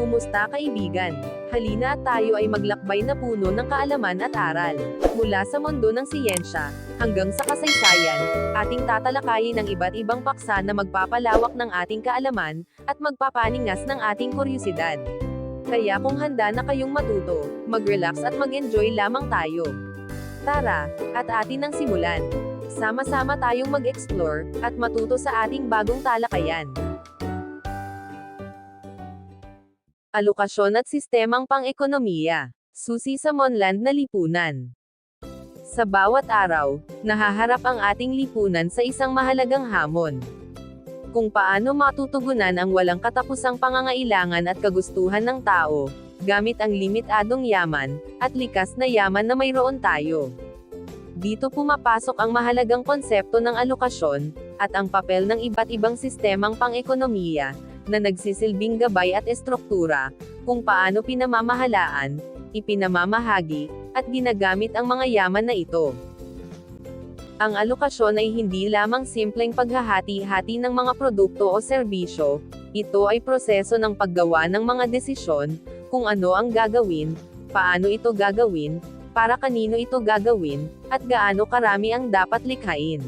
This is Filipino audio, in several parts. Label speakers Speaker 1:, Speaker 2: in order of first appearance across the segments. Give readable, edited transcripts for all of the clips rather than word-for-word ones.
Speaker 1: Kumusta kaibigan? Halina at tayo ay maglakbay na puno ng kaalaman at aral. Mula sa mundo ng siyensya, hanggang sa kasaysayan, ating tatalakayin ang iba't ibang paksa na magpapalawak ng ating kaalaman, at magpapaningas ng ating kuryosidad. Kaya kung handa na kayong matuto, mag-relax at mag-enjoy lamang tayo. Tara, at atin ang simulan. Sama-sama tayong mag-explore, at matuto sa ating bagong talakayan. Alokasyon at sistemang pang-ekonomiya. Susi sa Monland na lipunan. Sa bawat araw, nahaharap ang ating lipunan sa isang mahalagang hamon. Kung paano matutugunan ang walang katapusang pangangailangan at kagustuhan ng tao, gamit ang limitadong yaman, at likas na yaman na mayroon tayo. Dito pumapasok ang mahalagang konsepto ng alokasyon, at ang papel ng iba't ibang sistemang pang-ekonomiya, na nagsisilbing gabay at estruktura, kung paano pinamamahalaan, ipinamamahagi, at ginagamit ang mga yaman na ito. Ang alokasyon ay hindi lamang simpleng paghahati-hati ng mga produkto o serbisyo, ito ay proseso ng paggawa ng mga desisyon, kung ano ang gagawin, paano ito gagawin, para kanino ito gagawin, at gaano karami ang dapat likhain.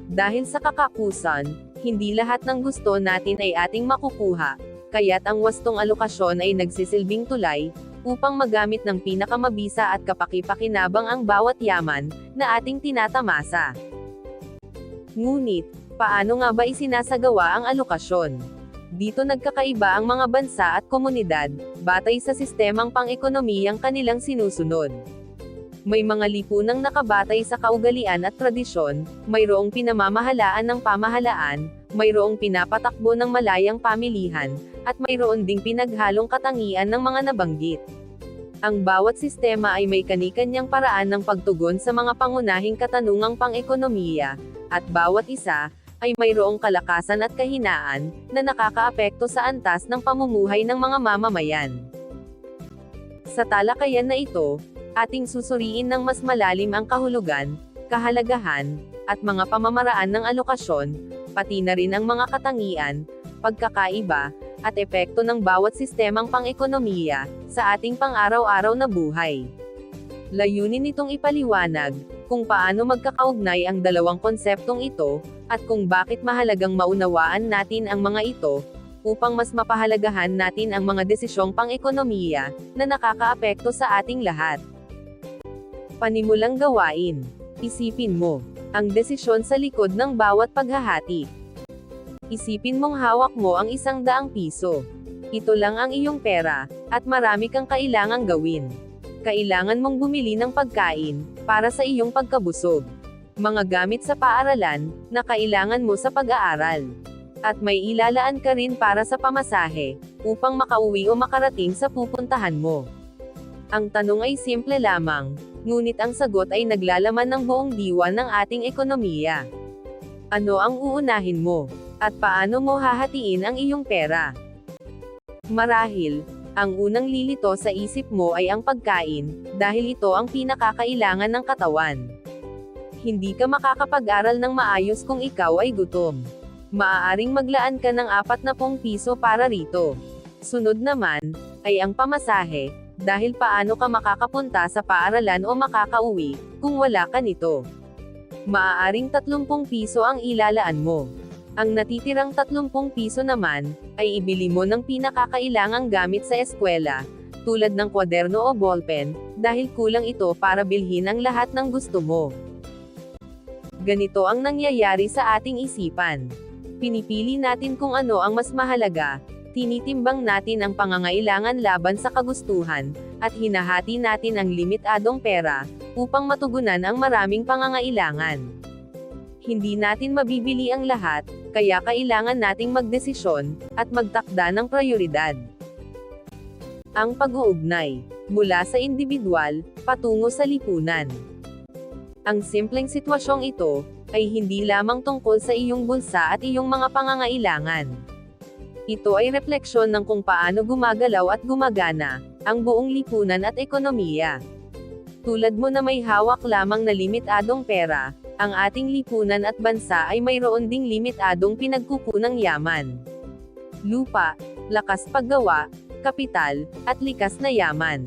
Speaker 1: Dahil sa kakapusan, hindi lahat ng gusto natin ay ating makukuha, kaya't ang wastong alokasyon ay nagsisilbing tulay, upang magamit ng pinakamabisa at kapaki-pakinabang ang bawat yaman, na ating tinatamasa. Ngunit, paano nga ba isinasagawa ang alokasyon? Dito nagkakaiba ang mga bansa at komunidad, batay sa sistemang pang-ekonomiyang kanilang sinusunod. May mga lipunang nakabatay sa kaugalian at tradisyon, mayroong pinamamahalaan ng pamahalaan, mayroong pinapatakbo ng malayang pamilihan, at mayroon ding pinaghalong katangian ng mga nabanggit. Ang bawat sistema ay may kani-kanyang paraan ng pagtugon sa mga pangunahing katanungang pang-ekonomiya, at bawat isa, ay mayroong kalakasan at kahinaan, na nakakaapekto sa antas ng pamumuhay ng mga mamamayan. Sa talakayan na ito, ating susuriin ng mas malalim ang kahulugan, kahalagahan, at mga pamamaraan ng alokasyon, pati na rin ang mga katangian, pagkakaiba, at epekto ng bawat sistemang pang-ekonomiya, sa ating pang-araw-araw na buhay. Layunin nitong ipaliwanag, kung paano magkakaugnay ang dalawang konseptong ito, at kung bakit mahalagang maunawaan natin ang mga ito, upang mas mapahalagahan natin ang mga desisyong pang-ekonomiya, na nakakaapekto sa ating lahat. Panimulang gawain. Isipin mo, ang desisyon sa likod ng bawat paghahati. Isipin mong hawak mo ang 100 piso. Ito lang ang iyong pera, at marami kang kailangang gawin. Kailangan mong bumili ng pagkain, para sa iyong pagkabusog. Mga gamit sa paaralan, na kailangan mo sa pag-aaral. At may ilalaan ka rin para sa pamasahe, upang makauwi o makarating sa pupuntahan mo. Ang tanong ay simple lamang, ngunit ang sagot ay naglalaman ng buong diwa ng ating ekonomiya. Ano ang uunahin mo? At paano mo hahatiin ang iyong pera? Marahil, ang unang lilito sa isip mo ay ang pagkain, dahil ito ang pinakakailangan ng katawan. Hindi ka makakapag-aral ng maayos kung ikaw ay gutom. Maaaring maglaan ka ng 40 piso para rito. Sunod naman, ay ang pamasahe, dahil paano ka makakapunta sa paaralan o makakauwi, kung wala ka nito. Maaaring 30 piso ang ilalaan mo. Ang natitirang 30 piso naman, ay ibili mo ng pinakakailangang gamit sa eskwela, tulad ng kwaderno o ballpen, dahil kulang ito para bilhin ang lahat ng gusto mo. Ganito ang nangyayari sa ating isipan. Pinipili natin kung ano ang mas mahalaga, tinitimbang natin ang pangangailangan laban sa kagustuhan, at hinahati natin ang limitadong pera, upang matugunan ang maraming pangangailangan. Hindi natin mabibili ang lahat, kaya kailangan nating magdesisyon, at magtakda ng prioridad. Ang pag-uugnay, mula sa individual, patungo sa lipunan. Ang simpleng sitwasyong ito, ay hindi lamang tungkol sa iyong bulsa at iyong mga pangangailangan. Ito ay refleksyon ng kung paano gumagalaw at gumagana, ang buong lipunan at ekonomiya. Tulad mo na may hawak lamang na limitadong pera, ang ating lipunan at bansa ay mayroon ding limitadong pinagkukunang yaman. Lupa, lakas paggawa, kapital, at likas na yaman.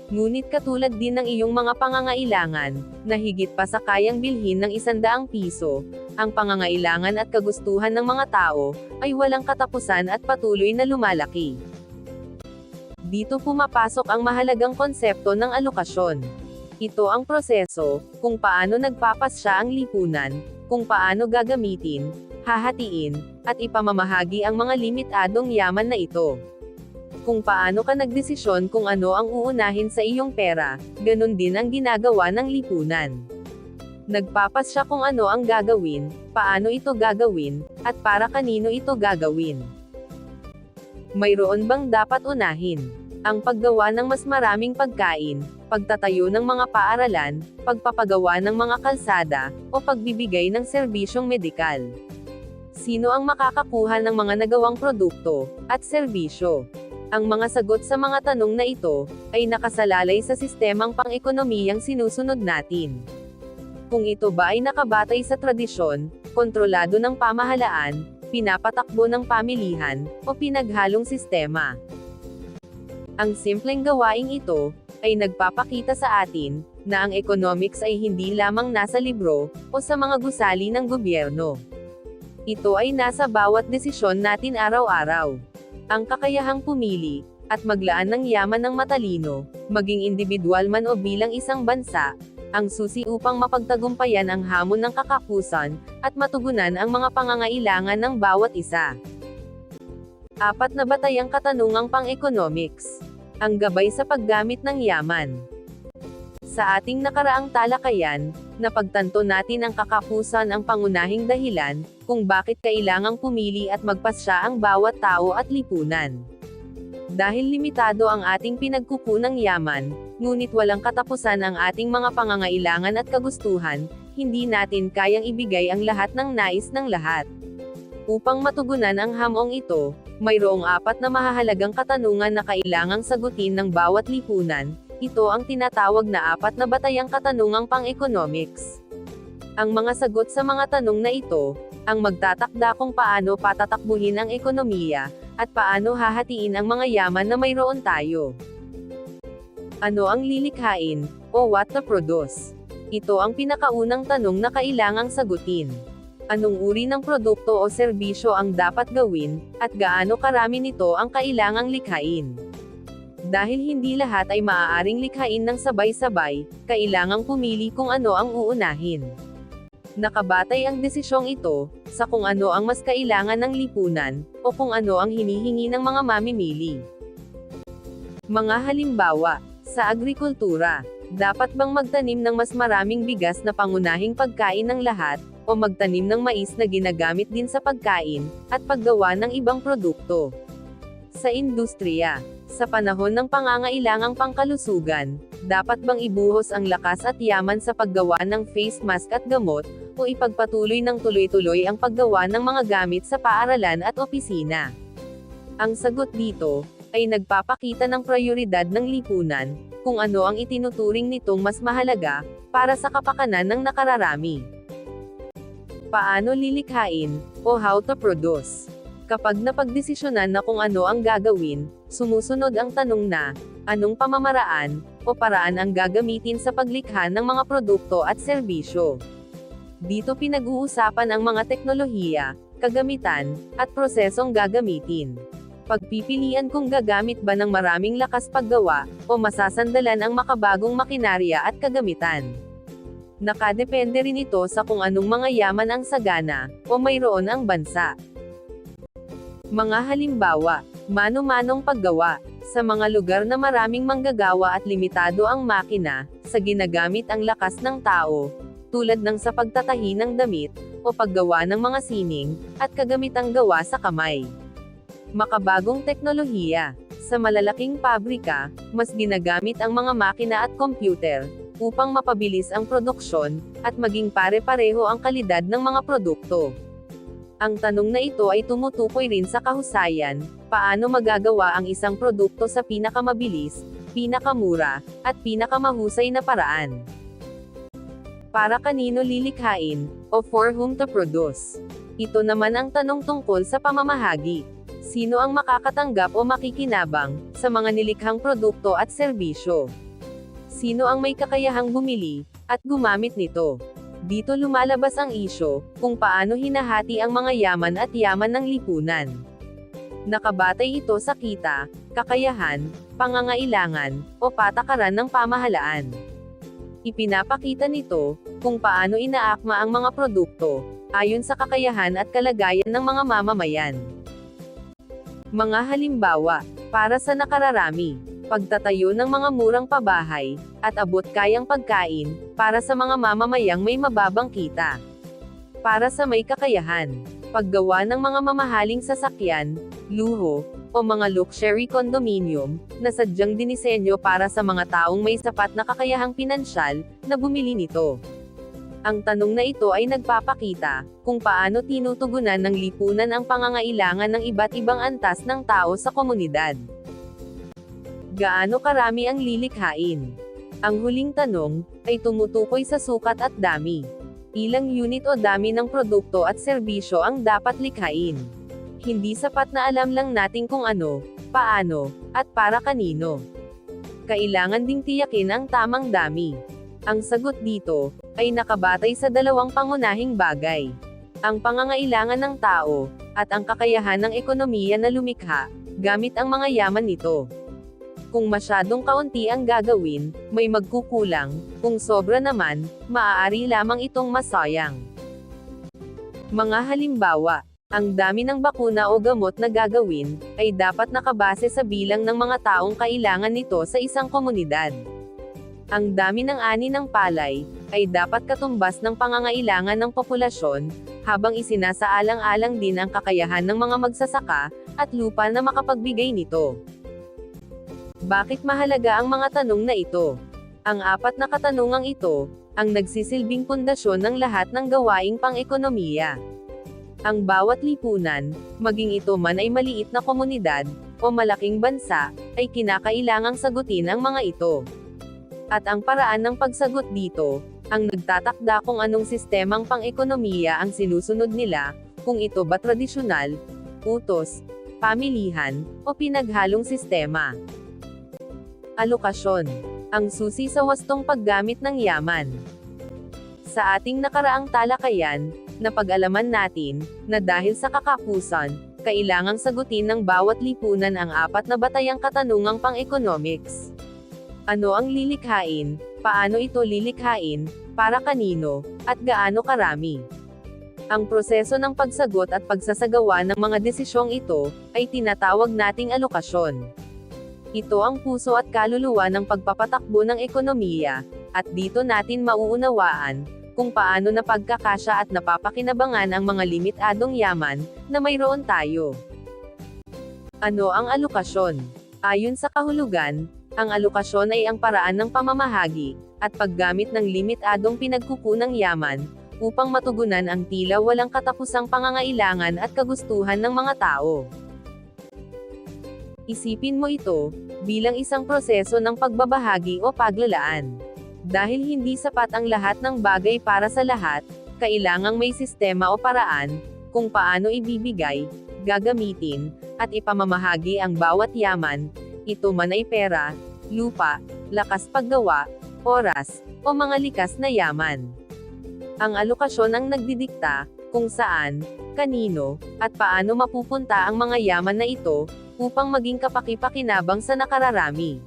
Speaker 1: Ngunit katulad din ng iyong mga pangangailangan, na higit pa sa kayang bilhin ng 100 piso, ang pangangailangan at kagustuhan ng mga tao, ay walang katapusan at patuloy na lumalaki. Dito pumapasok ang mahalagang konsepto ng alokasyon. Ito ang proseso, kung paano nagpapasya ang lipunan, kung paano gagamitin, hahatiin, at ipamamahagi ang mga limitadong yaman na ito. Kung paano ka nagdesisyon kung ano ang uunahin sa iyong pera, ganun din ang ginagawa ng lipunan. Nagpapasya kung ano ang gagawin, paano ito gagawin, at para kanino ito gagawin. Mayroon bang dapat unahin? Ang paggawa ng mas maraming pagkain, pagtatayo ng mga paaralan, pagpapagawa ng mga kalsada, o pagbibigay ng serbisyong medikal? Sino ang makakakuha ng mga nagawang produkto at serbisyo? Ang mga sagot sa mga tanong na ito ay nakasalalay sa sistemang pang-ekonomiyang sinusunod natin. Kung ito ba ay nakabatay sa tradisyon, kontrolado ng pamahalaan, pinapatakbo ng pamilihan, o pinaghalong sistema. Ang simpleng gawaing ito ay nagpapakita sa atin na ang economics ay hindi lamang nasa libro o sa mga gusali ng gobyerno. Ito ay nasa bawat desisyon natin araw-araw. Ang kakayahang pumili at maglaan ng yaman ng matalino, maging individual man o bilang isang bansa, ang susi upang mapagtagumpayan ang hamon ng kakapusan, at matugunan ang mga pangangailangan ng bawat isa. 4 na batayang katanungang pang-economics. Ang gabay sa paggamit ng yaman. Sa ating nakaraang talakayan, napagtanto natin ang kakapusan ang pangunahing dahilan, kung bakit kailangang pumili at magpasya ang bawat tao at lipunan. Dahil limitado ang ating pinagkukunang yaman, ngunit walang katapusan ang ating mga pangangailangan at kagustuhan, hindi natin kayang ibigay ang lahat ng nais ng lahat. Upang matugunan ang hamong ito, mayroong 4 na mahahalagang katanungan na kailangang sagutin ng bawat lipunan. Ito ang tinatawag na 4 na batayang katanungang pang-economics. Ang mga sagot sa mga tanong na ito, ang magtatakda kung paano patatakbuhin ang ekonomiya, at paano hahatiin ang mga yaman na mayroon tayo. Ano ang lilikhain, o what to produce? Ito ang pinakaunang tanong na kailangang sagutin. Anong uri ng produkto o serbisyo ang dapat gawin, at gaano karami nito ang kailangang likhain? Dahil hindi lahat ay maaaring likhain ng sabay-sabay, kailangang pumili kung ano ang uunahin. Nakabatay ang desisyong ito sa kung ano ang mas kailangan ng lipunan, o kung ano ang hinihingi ng mga mamimili. Mga halimbawa, sa agrikultura, dapat bang magtanim ng mas maraming bigas na pangunahing pagkain ng lahat, o magtanim ng mais na ginagamit din sa pagkain, at paggawa ng ibang produkto? Sa industriya, sa panahon ng pangangailangang pangkalusugan, dapat bang ibuhos ang lakas at yaman sa paggawa ng face mask at gamot, o ipagpatuloy ng tuloy-tuloy ang paggawa ng mga gamit sa paaralan at opisina? Ang sagot dito ay nagpapakita ng prioridad ng lipunan, kung ano ang itinuturing nitong mas mahalaga para sa kapakanan ng nakararami. Paano lilikhain, o how to produce? Kapag napagdesisyonan na kung ano ang gagawin, sumusunod ang tanong na, anong pamamaraan, o paraan ang gagamitin sa paglikha ng mga produkto at serbisyo? Dito pinag-uusapan ang mga teknolohiya, kagamitan, at prosesong gagamitin. Pagpipilian kung gagamit ba ng maraming lakas paggawa, o masasandalan ang makabagong makinarya at kagamitan. Nakadepende rin ito sa kung anong mga yaman ang sagana, o mayroon ang bansa. Mga halimbawa, mano-manong paggawa. Sa mga lugar na maraming manggagawa at limitado ang makina, sa ginagamit ang lakas ng tao, tulad ng sa pagtatahi ng damit, o paggawa ng mga sining, at kagamitang gawa sa kamay. Makabagong teknolohiya. Sa malalaking pabrika, mas ginagamit ang mga makina at computer, upang mapabilis ang produksyon, at maging pare-pareho ang kalidad ng mga produkto. Ang tanong na ito ay tumutukoy rin sa kahusayan, paano magagawa ang isang produkto sa pinakamabilis, pinakamura, at pinakamahusay na paraan. Para kanino lilikhain, o for whom to produce? Ito naman ang tanong tungkol sa pamamahagi. Sino ang makakatanggap o makikinabang sa mga nilikhang produkto at serbisyo? Sino ang may kakayahang bumili at gumamit nito? Dito lumalabas ang isyu kung paano hinahati ang mga yaman at yaman ng lipunan. Nakabatay ito sa kita, kakayahan, pangangailangan, o patakaran ng pamahalaan. Ipinapakita nito kung paano inaakma ang mga produkto ayon sa kakayahan at kalagayan ng mga mamamayan. Mga halimbawa, para sa nakararami, pagtatayo ng mga murang pabahay, at abot-kayang pagkain, para sa mga mamamayang may mababang kita. Para sa may kakayahan, paggawa ng mga mamahaling sasakyan, luho, o mga luxury condominium, na sadyang dinisenyo para sa mga taong may sapat na kakayahang pinansyal, na bumili nito. Ang tanong na ito ay nagpapakita kung paano tinutugunan ng lipunan ang pangangailangan ng iba't ibang antas ng tao sa komunidad. Gaano karami ang lilikhain? Ang huling tanong ay tumutukoy sa sukat at dami. Ilang unit o dami ng produkto at serbisyo ang dapat likhain. Hindi sapat na alam lang natin kung ano, paano, at para kanino. Kailangan ding tiyakin ang tamang dami. Ang sagot dito ay nakabatay sa dalawang pangunahing bagay: ang pangangailangan ng tao, at ang kakayahan ng ekonomiya na lumikha gamit ang mga yaman nito. Kung masyadong kaunti ang gagawin, may magkukulang; kung sobra naman, maaari lamang itong masayang. Mga halimbawa, ang dami ng bakuna o gamot na gagawin ay dapat nakabase sa bilang ng mga taong kailangan nito sa isang komunidad. Ang dami ng ani ng palay ay dapat katumbas ng pangangailangan ng populasyon, habang isinasaalang-alang din ang kakayahan ng mga magsasaka at lupa na makapagbigay nito. Bakit mahalaga ang mga tanong na ito? Ang apat na katanungang ito ang nagsisilbing pundasyon ng lahat ng gawaing pang-ekonomiya. Ang bawat lipunan, maging ito man ay maliit na komunidad o malaking bansa, ay kinakailangang sagutin ang mga ito. At ang paraan ng pagsagot dito ang nagtatakda kung anong sistemang pang-ekonomiya ang sinusunod nila, kung ito ba tradisyonal, utos, pamilihan, o pinaghalong sistema. Alokasyon, ang susi sa wastong paggamit ng yaman. Sa ating nakaraang talakayan, napag-alaman natin na dahil sa kakapusan, kailangang sagutin ng bawat lipunan ang apat na batayang katanungang pang-economics. Ano ang lilikhain, paano ito lilikhain, para kanino, at gaano karami? Ang proseso ng pagsagot at pagsasagawa ng mga desisyong ito ay tinatawag nating alokasyon. Ito ang puso at kaluluwa ng pagpapatakbo ng ekonomiya, at dito natin mauunawaan kung paano napagkakasya at napapakinabangan ang mga limitadong yaman na mayroon tayo. Ano ang alokasyon? Ayon sa kahulugan, ang alokasyon ay ang paraan ng pamamahagi at paggamit ng limitadong pinagkukunang yaman upang matugunan ang tila walang katapusang pangangailangan at kagustuhan ng mga tao. Isipin mo ito bilang isang proseso ng pagbabahagi o paglalaan. Dahil hindi sapat ang lahat ng bagay para sa lahat, kailangang may sistema o paraan kung paano ibibigay, gagamitin, at ipamamahagi ang bawat yaman, ito man ay pera, lupa, lakas paggawa, oras, o mga likas na yaman. Ang alokasyon ang nagdidikta kung saan, kanino, at paano mapupunta ang mga yaman na ito upang maging kapaki-pakinabang sa nakararami.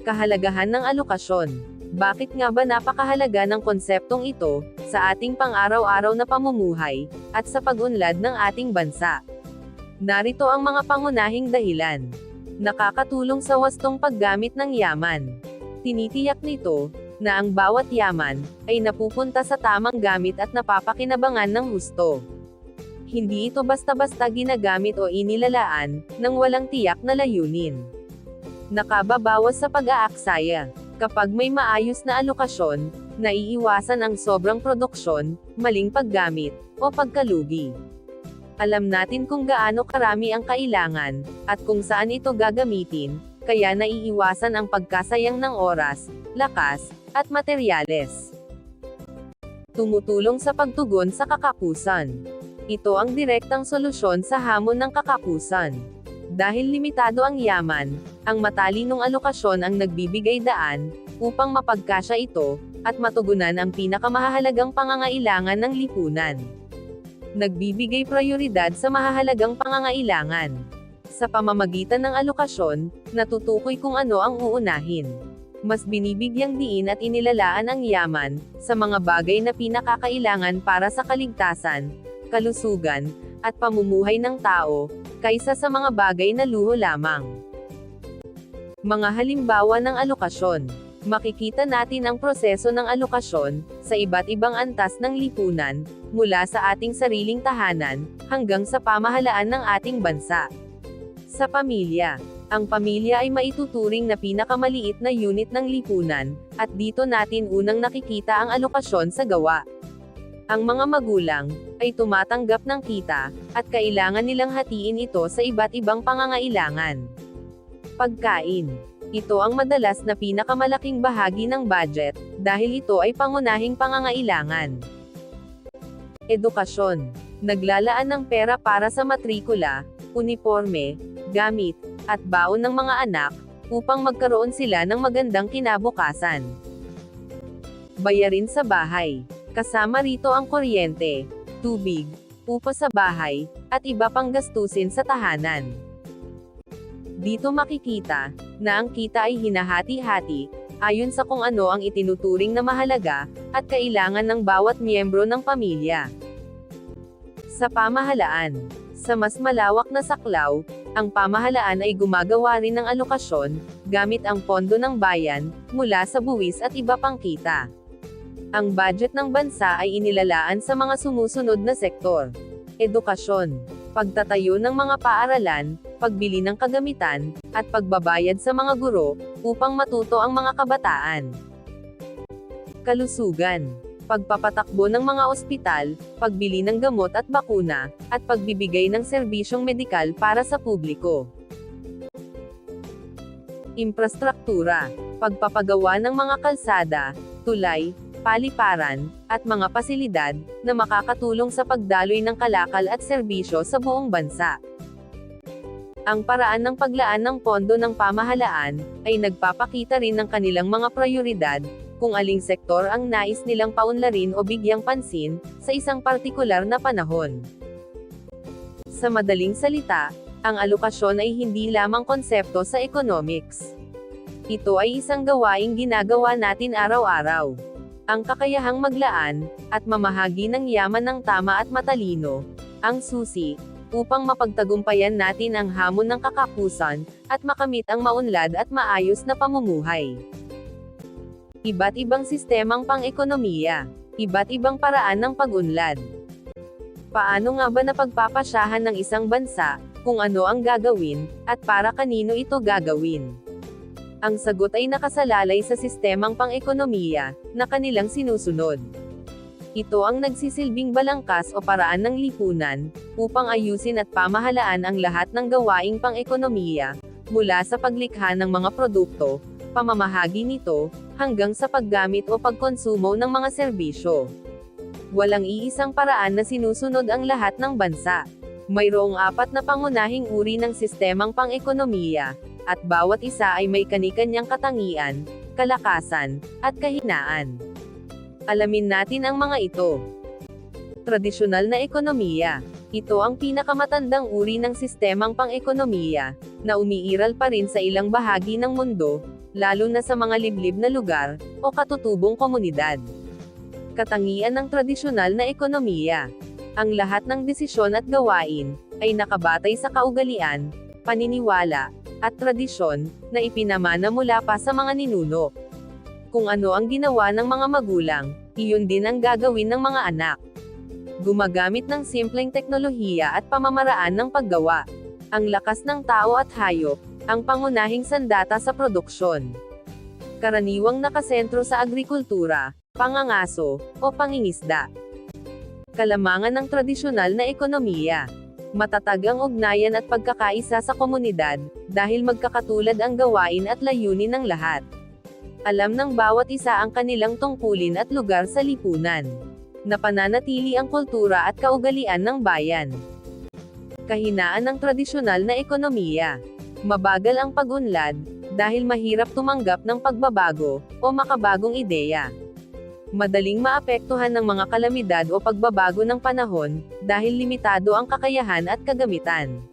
Speaker 1: Kahalagahan ng alokasyon. Bakit nga ba napakahalaga ng konseptong ito sa ating pang-araw-araw na pamumuhay at sa pag-unlad ng ating bansa? Narito ang mga pangunahing dahilan. Nakakatulong sa wastong paggamit ng yaman. Tinitiyak nito na ang bawat yaman ay napupunta sa tamang gamit at napapakinabangan ng husto. Hindi ito basta-basta ginagamit o inilalaan nang walang tiyak na layunin. Nakababawas sa pag-aaksaya. Kapag may maayos na alokasyon, naiiwasan ang sobrang produksyon, maling paggamit, o pagkalugi. Alam natin kung gaano karami ang kailangan, at kung saan ito gagamitin, kaya naiiwasan ang pagkasayang ng oras, lakas, at materyales. Tumutulong sa pagtugon sa kakapusan. Ito ang direktang solusyon sa hamon ng kakapusan. Dahil limitado ang yaman, ang matalinong alokasyon ang nagbibigay daan, upang mapagkasya ito, at matugunan ang pinakamahalagang pangangailangan ng lipunan. Nagbibigay prioridad sa mahahalagang pangangailangan. Sa pamamagitan ng alokasyon, natutukoy kung ano ang uunahin. Mas binibigyang diin at inilalaan ang yaman, sa mga bagay na pinakakailangan para sa kaligtasan, kalusugan, at pamumuhay ng tao, kaysa sa mga bagay na luho lamang. Mga halimbawa ng alokasyon. Makikita natin ang proseso ng alokasyon, sa iba't ibang antas ng lipunan, mula sa ating sariling tahanan, hanggang sa pamahalaan ng ating bansa. Sa pamilya. Ang pamilya ay maituturing na pinakamaliit na unit ng lipunan, at dito natin unang nakikita ang alokasyon sa gawa. Ang mga magulang, ay tumatanggap ng kita, at kailangan nilang hatiin ito sa iba't ibang pangangailangan. Pagkain. Ito ang madalas na pinakamalaking bahagi ng budget, dahil ito ay pangunahing pangangailangan. Edukasyon. Naglalaan ng pera para sa matrikula, uniforme, gamit, at baon ng mga anak, upang magkaroon sila ng magandang kinabukasan. Bayarin sa bahay. Kasama rito ang kuryente, tubig, upa sa bahay, at iba pang gastusin sa tahanan. Dito makikita, na ang kita ay hinahati-hati, ayon sa kung ano ang itinuturing na mahalaga, at kailangan ng bawat miyembro ng pamilya. Sa pamahalaan. Sa mas malawak na saklaw, ang pamahalaan ay gumagawa rin ng alokasyon, gamit ang pondo ng bayan, mula sa buwis at iba pang kita. Ang budget ng bansa ay inilalaan sa mga sumusunod na sektor. Edukasyon, pagtatayo ng mga paaralan, pagbili ng kagamitan, at pagbabayad sa mga guro, upang matuto ang mga kabataan. Kalusugan, pagpapatakbo ng mga ospital, pagbili ng gamot at bakuna, at pagbibigay ng serbisyong medikal para sa publiko. Infrastruktura, pagpapagawa ng mga kalsada, tulay, paliparan, at mga pasilidad, na makakatulong sa pagdaloy ng kalakal at serbisyo sa buong bansa. Ang paraan ng paglaan ng pondo ng pamahalaan, ay nagpapakita rin ng kanilang mga prioridad, kung aling sektor ang nais nilang paunlarin o bigyang pansin, sa isang partikular na panahon. Sa madaling salita, ang alokasyon ay hindi lamang konsepto sa economics. Ito ay isang gawaing ginagawa natin araw-araw. Ang kakayahang maglaan, at mamahagi ng yaman ng tama at matalino, ang susi, upang mapagtagumpayan natin ang hamon ng kakapusan, at makamit ang maunlad at maayos na pamumuhay. Iba't ibang sistemang pang-ekonomiya. Iba't ibang paraan ng pag-unlad. Paano nga ba napagpapasyahan ng isang bansa, kung ano ang gagawin, at para kanino ito gagawin? Ang sagot ay nakasalalay sa sistemang pang-ekonomiya, na kanilang sinusunod. Ito ang nagsisilbing balangkas o paraan ng lipunan, upang ayusin at pamahalaan ang lahat ng gawaing pang-ekonomiya, mula sa paglikha ng mga produkto, pamamahagi nito, hanggang sa paggamit o pagkonsumo ng mga serbisyo. Walang iisang paraan na sinusunod ang lahat ng bansa. Mayroong 4 na pangunahing uri ng sistemang pang-ekonomiya, at bawat isa ay may kani-kanyang katangian, kalakasan, at kahinaan. Alamin natin ang mga ito. Tradisyonal na ekonomiya. Ito ang pinakamatandang uri ng sistemang pang-ekonomiya, na umiiral pa rin sa ilang bahagi ng mundo, lalo na sa mga liblib na lugar, o katutubong komunidad. Katangian ng tradisyonal na ekonomiya. Ang lahat ng desisyon at gawain, ay nakabatay sa kaugalian, paniniwala, at tradisyon, na ipinamana mula pa sa mga ninuno. Kung ano ang ginawa ng mga magulang, iyon din ang gagawin ng mga anak. Gumagamit ng simpleng teknolohiya at pamamaraan ng paggawa. Ang lakas ng tao at hayop, ang pangunahing sandata sa produksyon. Karaniwang nakasentro sa agrikultura, pangangaso, o pangingisda. Kalamangan ng tradisyonal na ekonomiya. Matatag ang ugnayan at pagkakaisa sa komunidad, dahil magkakatulad ang gawain at layunin ng lahat. Alam ng bawat isa ang kanilang tungkulin at lugar sa lipunan. na pananatili ang kultura at kaugalian ng bayan. Kahinaan ng tradisyonal na ekonomiya. Mabagal ang pag-unlad, dahil mahirap tumanggap ng pagbabago, o makabagong ideya. Madaling maapektuhan ng mga kalamidad o pagbabago ng panahon, dahil limitado ang kakayahan at kagamitan.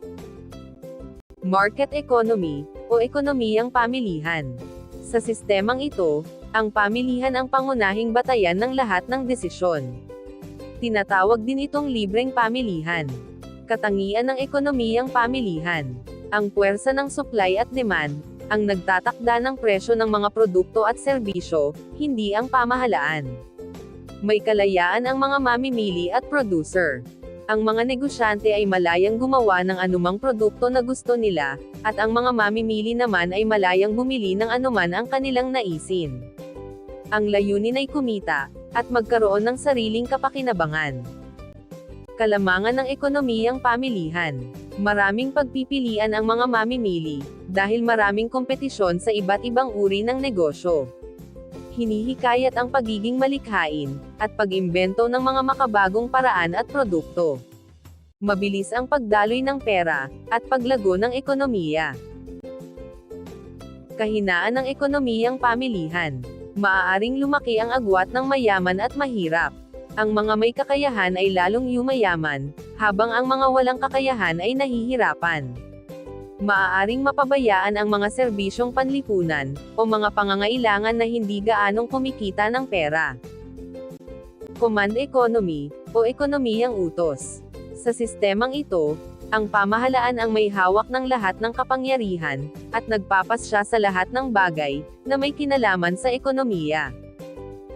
Speaker 1: Market economy, o ekonomiyang pamilihan. Sa sistemang ito, ang pamilihan ang pangunahing batayan ng lahat ng desisyon. Tinatawag din itong libreng pamilihan. Katangian ng ekonomiyang pamilihan. Ang puwersa ng supply at demand, ang nagtatakda ng presyo ng mga produkto at serbisyo, hindi ang pamahalaan. May kalayaan ang mga mamimili at producer. Ang mga negosyante ay malayang gumawa ng anumang produkto na gusto nila, at ang mga mamimili naman ay malayang bumili ng anuman ang kanilang naisin. Ang layunin ay kumita, at magkaroon ng sariling kapakinabangan. Kalamangan ng ekonomiyang pamilihan. Maraming pagpipilian ang mga mamimili, dahil maraming kompetisyon sa iba't ibang uri ng negosyo. Hinihikayat ang pagiging malikhain, at pag-imbento ng mga makabagong paraan at produkto. Mabilis ang pagdaloy ng pera, at paglago ng ekonomiya. Kahinaan ng ekonomiyang pamilihan. Maaaring lumaki ang agwat ng mayaman at mahirap. Ang mga may kakayahan ay lalong yumayaman, habang ang mga walang kakayahan ay nahihirapan. Maaaring mapabayaan ang mga serbisyong panlipunan, o mga pangangailangan na hindi gaanong kumikita ng pera. Command economy, o ekonomiyang utos. Sa sistemang ito, ang pamahalaan ang may hawak ng lahat ng kapangyarihan, at nagpapasya sa lahat ng bagay, na may kinalaman sa ekonomiya.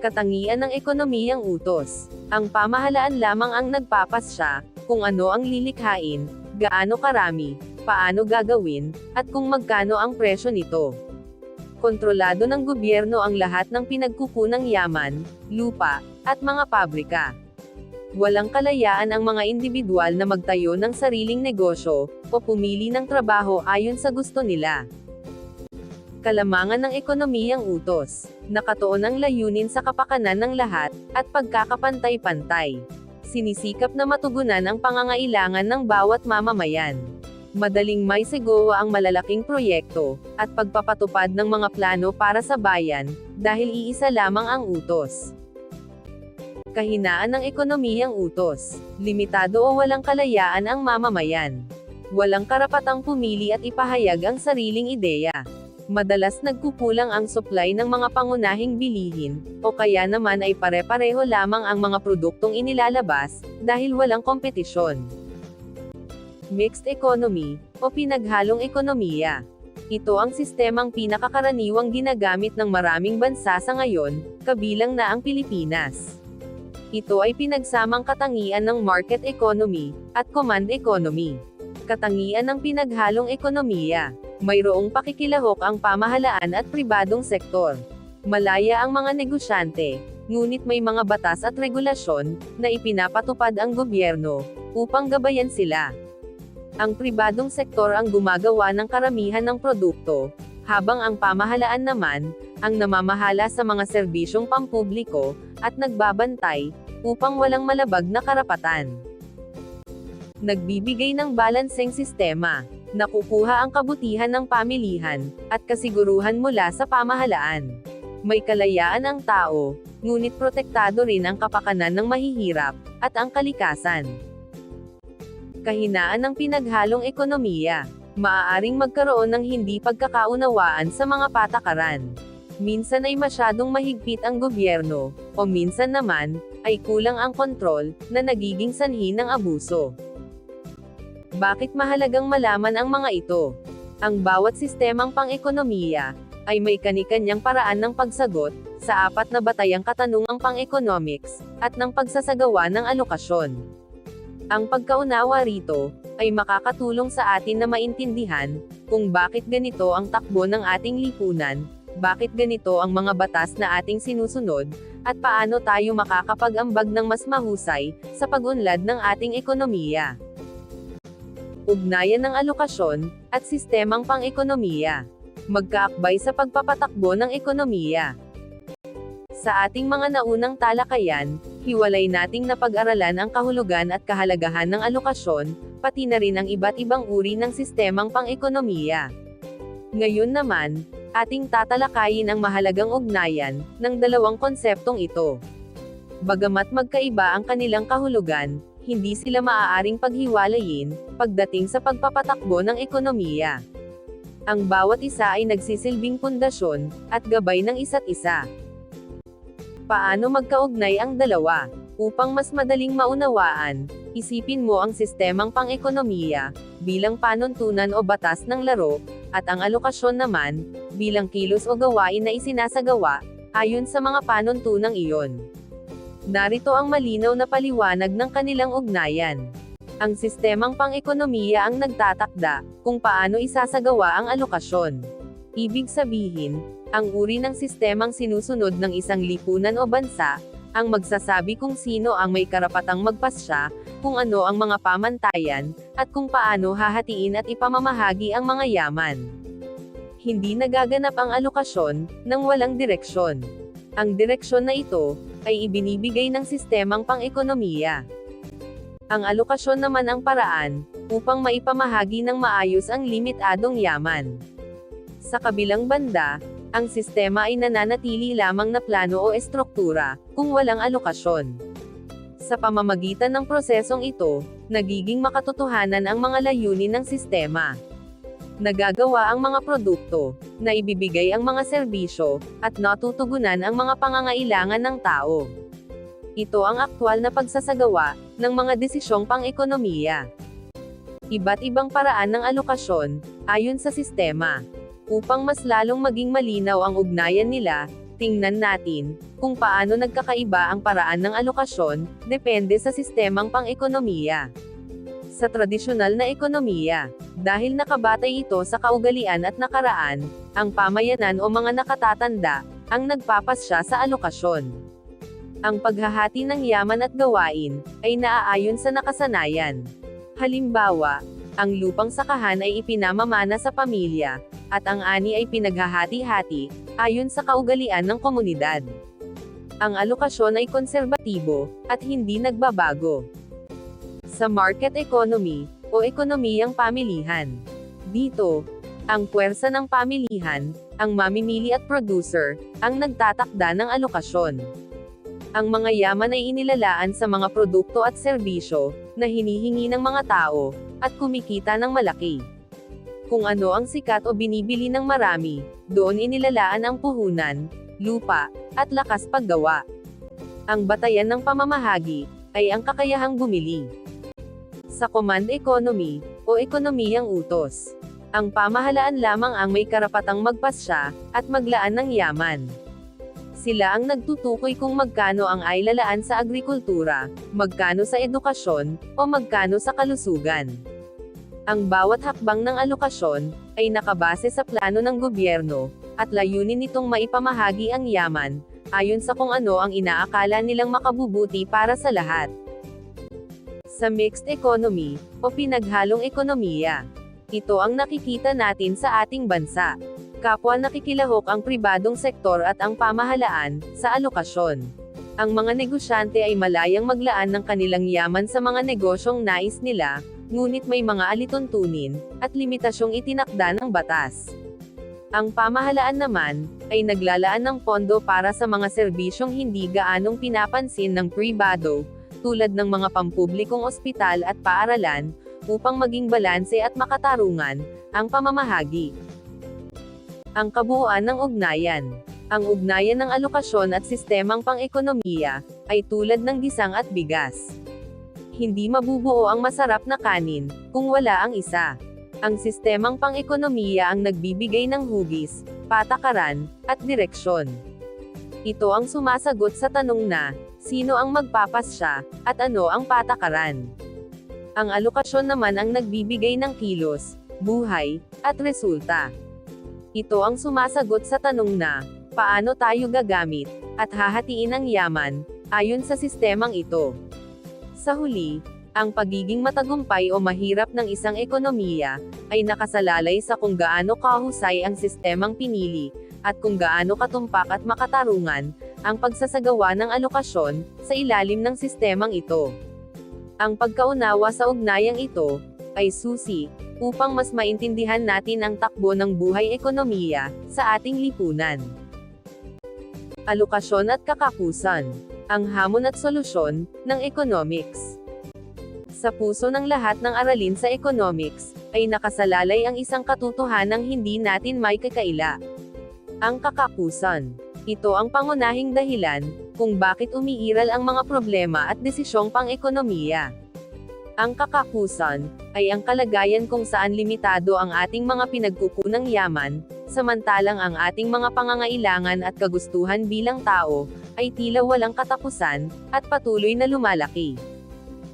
Speaker 1: Katangian ng ekonomiyang utos. Ang pamahalaan lamang ang nagpapasya, kung ano ang lilikhain, gaano karami, paano gagawin, at kung magkano ang presyo nito. Kontrolado ng gobyerno ang lahat ng pinagkukunang yaman, lupa, at mga pabrika. Walang kalayaan ang mga individual na magtayo ng sariling negosyo, o pumili ng trabaho ayon sa gusto nila. Kalamangan ng ekonomiyang utos. Nakatuon ang layunin sa kapakanan ng lahat, at pagkakapantay-pantay. Sinisikap na matugunan ang pangangailangan ng bawat mamamayan. Madaling maisagawa ang malalaking proyekto, at pagpapatupad ng mga plano para sa bayan, dahil iisa lamang ang utos. Kahinaan ng ekonomiyang utos. Limitado o walang kalayaan ang mamamayan. Walang karapatang pumili at ipahayag ang sariling ideya. Madalas nagkukulang ang supply ng mga pangunahing bilihin, o kaya naman ay pare-pareho lamang ang mga produktong inilalabas, dahil walang kompetisyon. Mixed economy, o pinaghalong ekonomiya. Ito ang sistemang pinakakaraniwang ginagamit ng maraming bansa sa ngayon, kabilang na ang Pilipinas. Ito ay pinagsamang katangian ng market economy, at command economy. Katangian ng pinaghalong ekonomiya. Mayroong pakikilahok ang pamahalaan at pribadong sektor. Malaya ang mga negosyante, ngunit may mga batas at regulasyon, na ipinapatupad ang gobyerno, upang gabayan sila. Ang pribadong sektor ang gumagawa ng karamihan ng produkto, habang ang pamahalaan naman, ang namamahala sa mga serbisyong pampubliko, at nagbabantay, upang walang malabag na karapatan. Nagbibigay ng balanseng sistema. Nakukuha ang kabutihan ng pamilihan, at kasiguruhan mula sa pamahalaan. May kalayaan ang tao, ngunit protektado rin ang kapakanan ng mahihirap, at ang kalikasan. Kahinaan ng pinaghalong ekonomiya. Maaaring magkaroon ng hindi pagkakaunawaan sa mga patakaran. Minsan ay masyadong mahigpit ang gobyerno, o minsan naman, ay kulang ang kontrol, na nagiging sanhi ng abuso. Bakit mahalagang malaman ang mga ito? Ang bawat sistemang pang-ekonomiya, ay may kani-kanyang paraan ng pagsagot, sa apat na batayang katanungang pang-economics, at ng pagsasagawa ng alokasyon. Ang pagkaunawa rito, ay makakatulong sa atin na maintindihan, kung bakit ganito ang takbo ng ating lipunan, bakit ganito ang mga batas na ating sinusunod, at paano tayo makakapag-ambag ng mas mahusay, sa pag-unlad ng ating ekonomiya. Ugnayan ng alokasyon, at sistemang pang-ekonomiya. Magkaakbay sa pagpapatakbo ng ekonomiya. Sa ating mga naunang talakayan, hiwalay nating napag-aralan ang kahulugan at kahalagahan ng alokasyon, pati na rin ang iba't ibang uri ng sistemang pang-ekonomiya. Ngayon naman, ating tatalakayin ang mahalagang ugnayan ng dalawang konseptong ito. Bagamat magkaiba ang kanilang kahulugan, hindi sila maaaring paghiwalayin pagdating sa pagpapatakbo ng ekonomiya. Ang bawat isa ay nagsisilbing pundasyon at gabay ng isa't isa. Paano magkaugnay ang dalawa? Upang mas madaling maunawaan, isipin mo ang sistemang pang-ekonomiya bilang panuntunan o batas ng laro, at ang alokasyon naman bilang kilos o gawain na isinasagawa ayon sa mga panuntunang iyon. Narito ang malinaw na paliwanag ng kanilang ugnayan. Ang sistemang pang-ekonomiya ang nagtatakda kung paano isasagawa ang alokasyon. Ibig sabihin, ang uri ng sistemang sinusunod ng isang lipunan o bansa, ang magsasabi kung sino ang may karapatang magpasya, kung ano ang mga pamantayan, at kung paano hahatiin at ipamamahagi ang mga yaman. Hindi nagaganap ang alokasyon nang walang direksyon. Ang direksyon na ito ay ibinibigay ng sistemang pang-ekonomiya. Ang alokasyon naman ang paraan upang maipamahagi ng maayos ang limitadong yaman. Sa kabilang banda, ang sistema ay nananatili lamang na plano o estruktura kung walang alokasyon. Sa pamamagitan ng prosesong ito, nagiging makatotohanan ang mga layunin ng sistema. Nagagawa ang mga produkto, naibibigay ang mga serbisyo, at natutugunan ang mga pangangailangan ng tao. Ito ang aktwal na pagsasagawa ng mga desisyong pang-ekonomiya. Iba't ibang paraan ng alokasyon, ayon sa sistema. Upang mas lalong maging malinaw ang ugnayan nila, tingnan natin kung paano nagkakaiba ang paraan ng alokasyon, depende sa sistemang pang-ekonomiya. Sa tradisyonal na ekonomiya, dahil nakabatay ito sa kaugalian at nakaraan, ang pamayanan o mga nakatatanda ang nagpapasya sa alokasyon. Ang paghahati ng yaman at gawain ay naaayon sa nakasanayan. Halimbawa, ang lupang sakahan ay ipinamamana sa pamilya, at ang ani ay pinaghahati-hati, ayon sa kaugalian ng komunidad. Ang alokasyon ay konserbatibo, at hindi nagbabago. Sa market economy, o ekonomiyang pamilihan. Dito, ang puwersa ng pamilihan, ang mamimili at producer, ang nagtatakda ng alokasyon. Ang mga yaman ay inilalaan sa mga produkto at serbisyo na hinihingi ng mga tao, at kumikita ng malaki. Kung ano ang sikat o binibili ng marami, doon inilalaan ang puhunan, lupa, at lakas paggawa. Ang batayan ng pamamahagi ay ang kakayahang bumili. Sa command economy, o ekonomiyang utos, ang pamahalaan lamang ang may karapatang magpasya at maglaan ng yaman. Sila ang nagtutukoy kung magkano ang ailalaan sa agrikultura, magkano sa edukasyon, o magkano sa kalusugan. Ang bawat hakbang ng alokasyon ay nakabase sa plano ng gobyerno, at layunin nitong maipamahagi ang yaman, ayon sa kung ano ang inaakala nilang makabubuti para sa lahat. Sa mixed economy, o pinaghalong ekonomiya, ito ang nakikita natin sa ating bansa. Kapwa nakikilahok ang pribadong sektor at ang pamahalaan sa alokasyon. Ang mga negosyante ay malayang maglaan ng kanilang yaman sa mga negosyong nais nila, ngunit may mga alituntunin at limitasyong itinakda ng batas. Ang pamahalaan naman ay naglalaan ng pondo para sa mga serbisyong hindi gaanong pinapansin ng pribado, tulad ng mga pampublikong ospital at paaralan, upang maging balanse at makatarungan ang pamamahagi. Ang kabuuan ng ugnayan. Ang ugnayan ng alokasyon at sistemang pang-ekonomiya ay tulad ng gisang at bigas. Hindi mabubuo ang masarap na kanin kung wala ang isa. Ang sistemang pang-ekonomiya ang nagbibigay ng hugis, patakaran, at direksyon. Ito ang sumasagot sa tanong na, sino ang magpapasya, at ano ang patakaran? Ang alokasyon naman ang nagbibigay ng kilos, buhay, at resulta. Ito ang sumasagot sa tanong na, paano tayo gagamit, at hahatiin ang yaman, ayon sa sistemang ito. Sa huli, ang pagiging matagumpay o mahirap ng isang ekonomiya, ay nakasalalay sa kung gaano kahusay ang sistemang pinili, at kung gaano katumpak at makatarungan, ang pagsasagawa ng alokasyon, sa ilalim ng sistemang ito. Ang pagkaunawa sa ugnayang ito, ay susi, upang mas maintindihan natin ang takbo ng buhay ekonomiya, sa ating lipunan. Alokasyon at kakapusan. Ang hamon at solusyon, ng economics. Sa puso ng lahat ng aralin sa economics, ay nakasalalay ang isang katotohanang hindi natin may kakaila. Ang kakapusan. Ito ang pangunahing dahilan, kung bakit umiiral ang mga problema at desisyong pang-ekonomiya. Ang kakapusan, ay ang kalagayan kung saan limitado ang ating mga pinagkukunang yaman, samantalang ang ating mga pangangailangan at kagustuhan bilang tao, ay tila walang katapusan, at patuloy na lumalaki.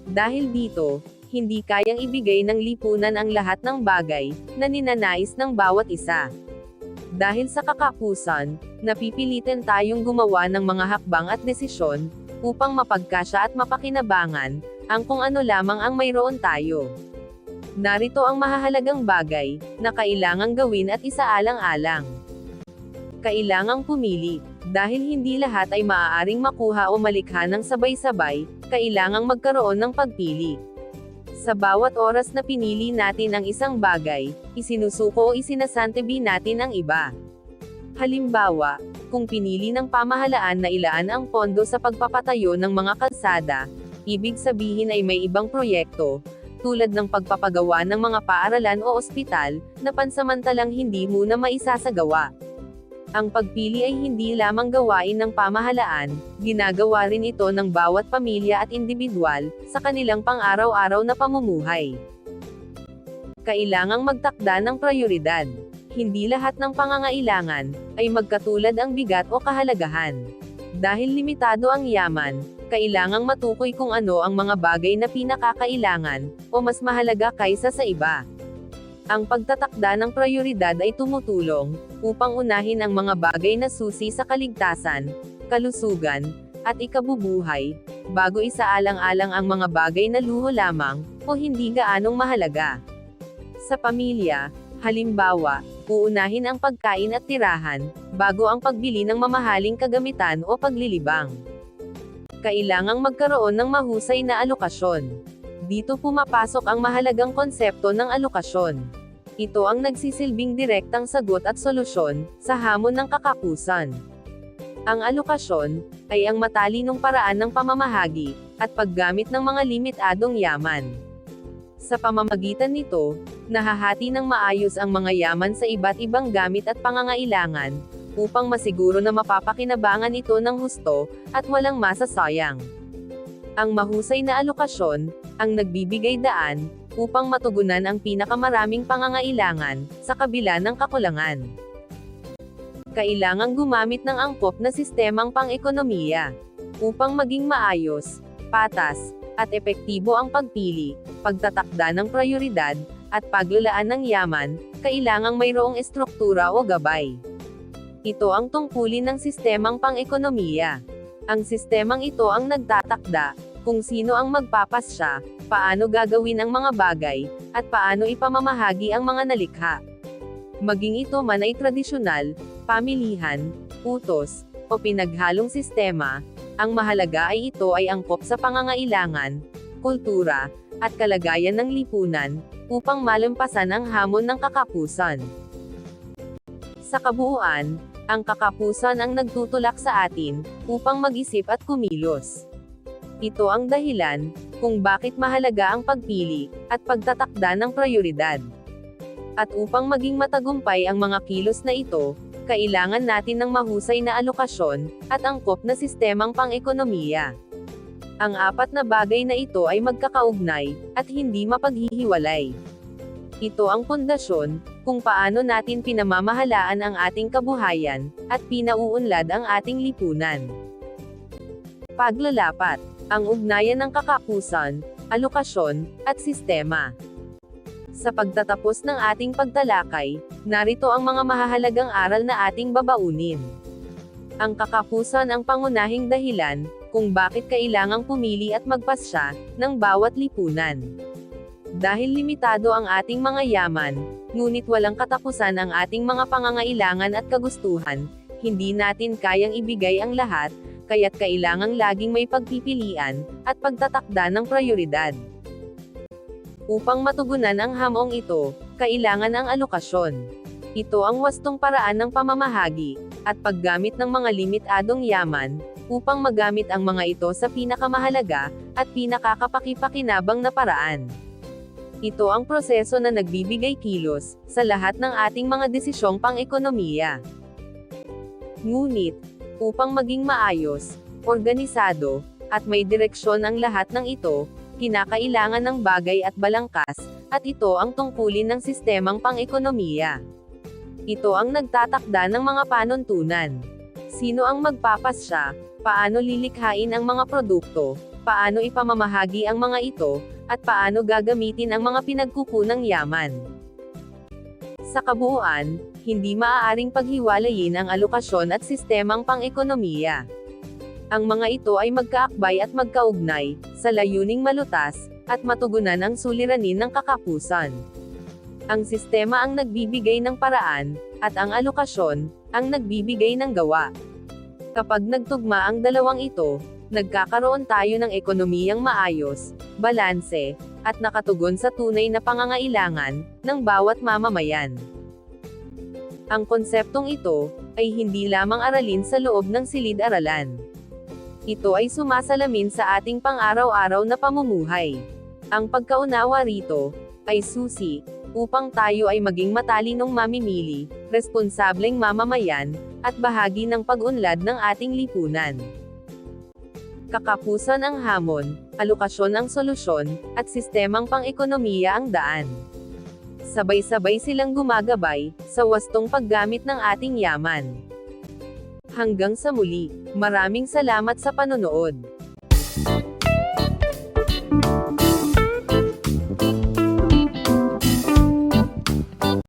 Speaker 1: Dahil dito, hindi kayang ibigay ng lipunan ang lahat ng bagay, na ninanais ng bawat isa. Dahil sa kakapusan, napipilitin tayong gumawa ng mga hakbang at desisyon, upang mapagkasya at mapakinabangan, ang kung ano lamang ang mayroon tayo. Narito ang mahahalagang bagay, na kailangang gawin at isaalang-alang. Kailangang pumili, dahil hindi lahat ay maaaring makuha o malikha ng sabay-sabay, kailangang magkaroon ng pagpili. Sa bawat oras na pinili natin ang isang bagay, isinusuko o isinasantabi natin ang iba. Halimbawa, kung pinili ng pamahalaan na ilaan ang pondo sa pagpapatayo ng mga kalsada, ibig sabihin ay may ibang proyekto, tulad ng pagpapagawa ng mga paaralan o ospital, na pansamantalang hindi muna maisasagawa. Ang pagpili ay hindi lamang gawain ng pamahalaan, ginagawa rin ito ng bawat pamilya at individual, sa kanilang pang-araw-araw na pamumuhay. Kailangang magtakda ng prioridad. Hindi lahat ng pangangailangan, ay magkatulad ang bigat o kahalagahan. Dahil limitado ang yaman, kailangang matukoy kung ano ang mga bagay na pinakakailangan, o mas mahalaga kaysa sa iba. Ang pagtatakda ng prioridad ay tumutulong, upang unahin ang mga bagay na susi sa kaligtasan, kalusugan, at ikabubuhay, bago isaalang-alang ang mga bagay na luho lamang, o hindi gaanong mahalaga. Sa pamilya, halimbawa, uunahin ang pagkain at tirahan, bago ang pagbili ng mamahaling kagamitan o paglilibang. Kailangang magkaroon ng mahusay na alokasyon. Dito pumapasok ang mahalagang konsepto ng alokasyon. Ito ang nagsisilbing direktang sagot at solusyon, sa hamon ng kakapusan. Ang alokasyon, ay ang matalinong paraan ng pamamahagi, at paggamit ng mga limitadong yaman. Sa pamamagitan nito, nahahati ng maayos ang mga yaman sa iba't ibang gamit at pangangailangan, upang masiguro na mapapakinabangan ito ng husto, at walang masasayang. Ang mahusay na alokasyon, ang nagbibigay daan, upang matugunan ang pinakamaraming pangangailangan, sa kabila ng kakulangan. Kailangang gumamit ng angkop na sistemang pang-ekonomiya, upang maging maayos, patas, at epektibo ang pagpili, pagtatakda ng prioridad, at paglalaan ng yaman, kailangang mayroong estruktura o gabay. Ito ang tungkulin ng sistemang pang-ekonomiya. Ang sistemang ito ang nagtatakda, kung sino ang magpapasya, paano gagawin ang mga bagay, at paano ipamamahagi ang mga nalikha. Maging ito man ay tradisyonal, pamilihan, utos, o pinaghalong sistema, ang mahalaga ay ito ay angkop sa pangangailangan, kultura, at kalagayan ng lipunan, upang malampasan ang hamon ng kakapusan. Sa kabuuan, ang kakapusan ang nagtutulak sa atin, upang mag-isip at kumilos. Ito ang dahilan, kung bakit mahalaga ang pagpili, at pagtatakda ng prioridad. At upang maging matagumpay ang mga kilos na ito, kailangan natin ng mahusay na alokasyon, at angkop na sistemang pang-ekonomiya. Ang apat na bagay na ito ay magkakaugnay, at hindi mapaghihiwalay. Ito ang pundasyon, kung paano natin pinamamahalaan ang ating kabuhayan, at pinauunlad ang ating lipunan. Paglalapat. Ang ugnayan ng kakapusan, alokasyon, at sistema. Sa pagtatapos ng ating pagtalakay, narito ang mga mahahalagang aral na ating babaunin. Ang kakapusan ang pangunahing dahilan, kung bakit kailangang pumili at magpasya, ng bawat lipunan. Dahil limitado ang ating mga yaman, ngunit walang katapusan ang ating mga pangangailangan at kagustuhan, hindi natin kayang ibigay ang lahat, kaya't kailangang laging may pagpipilian, at pagtatakda ng prayoridad. Upang matugunan ang hamong ito, kailangan ang alokasyon. Ito ang wastong paraan ng pamamahagi, at paggamit ng mga limitadong yaman, upang magamit ang mga ito sa pinakamahalaga, at pinakakapakipakinabang na paraan. Ito ang proseso na nagbibigay kilos, sa lahat ng ating mga desisyong pang-ekonomiya. Ngunit, upang maging maayos, organisado, at may direksyon ang lahat ng ito, kinakailangan ng bagay at balangkas, at ito ang tungkulin ng sistemang pang-ekonomiya. Ito ang nagtatakda ng mga panuntunan. Sino ang magpapasya, paano lilikhain ang mga produkto, paano ipamamahagi ang mga ito, at paano gagamitin ang mga pinagkukunang yaman. Sa kabuuan, hindi maaaring paghiwalayin ang alokasyon at sistemang pang-ekonomiya. Ang mga ito ay magkaakbay at magkaugnay, sa layuning malutas, at matugunan ang suliranin ng kakapusan. Ang sistema ang nagbibigay ng paraan, at ang alokasyon, ang nagbibigay ng gawa. Kapag nagtugma ang dalawang ito, nagkakaroon tayo ng ekonomiyang maayos, balanse, at nakatugon sa tunay na pangangailangan, ng bawat mamamayan. Ang konseptong ito, ay hindi lamang aralin sa loob ng silid-aralan. Ito ay sumasalamin sa ating pang-araw-araw na pamumuhay. Ang pagkaunawa rito, ay susi, upang tayo ay maging matalinong mamimili, responsableng mamamayan, at bahagi ng pag-unlad ng ating lipunan. Kakapusan ang hamon, alokasyon ang solusyon, at sistemang pang-ekonomiya ang daan. Sabay-sabay silang gumagabay, sa wastong paggamit ng ating yaman. Hanggang sa muli, maraming salamat sa panonood.